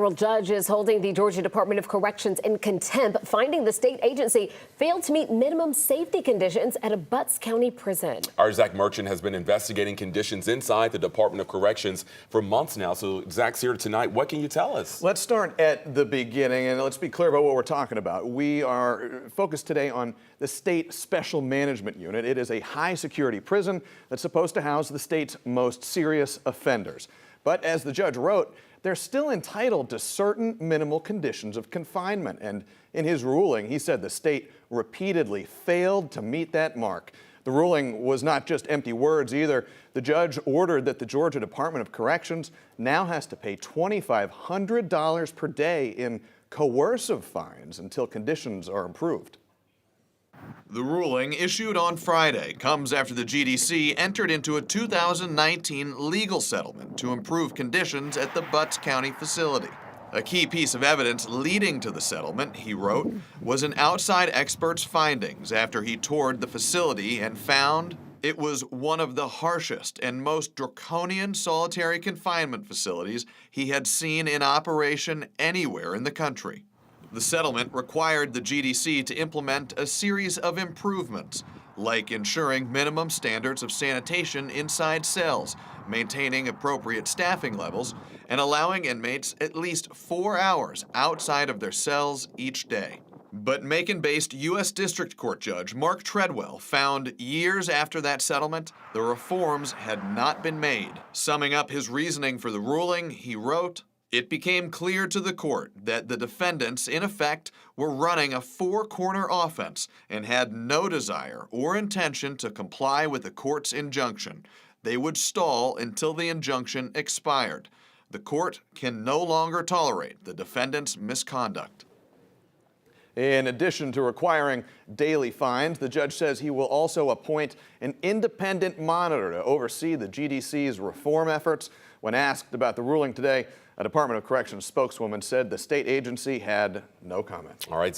Federal judge is holding the Georgia Department of Corrections in contempt, finding the state agency failed to meet minimum safety conditions at a Butts County prison. Our Zach Merchant has been investigating conditions inside the Department of Corrections for months now. So Zach's here tonight. What can you tell us? Let's start at the beginning, and let's be clear about what we're talking about. We are focused today on the State Special Management Unit. It is a high-security prison that's supposed to house the state's most serious offenders. But as the judge wrote, they're still entitled to certain minimal conditions of confinement. And in his ruling, he said the state repeatedly failed to meet that mark. The ruling was not just empty words either. The judge ordered that the Georgia Department of Corrections now has to pay $2,500 per day in coercive fines until conditions are improved. The ruling, issued on Friday, comes after the GDC entered into a 2019 legal settlement to improve conditions at the Butts County facility. A key piece of evidence leading to the settlement, he wrote, was an outside expert's findings after he toured the facility and found it was one of the harshest and most draconian solitary confinement facilities he had seen in operation anywhere in the country. The settlement required the GDC to implement a series of improvements, like ensuring minimum standards of sanitation inside cells, maintaining appropriate staffing levels, and allowing inmates at least 4 hours outside of their cells each day. But Macon-based U.S. District Court Judge Mark Treadwell found years after that settlement, the reforms had not been made. Summing up his reasoning for the ruling, he wrote, "It became clear to the court that the defendants, in effect, were running a four-corner offense and had no desire or intention to comply with the court's injunction. They would stall until the injunction expired. The court can no longer tolerate the defendants' misconduct." In addition to requiring daily fines, the judge says he will also appoint an independent monitor to oversee the GDC's reform efforts. When asked about the ruling today, a Department of Corrections spokeswoman said the state agency had no comment. All right.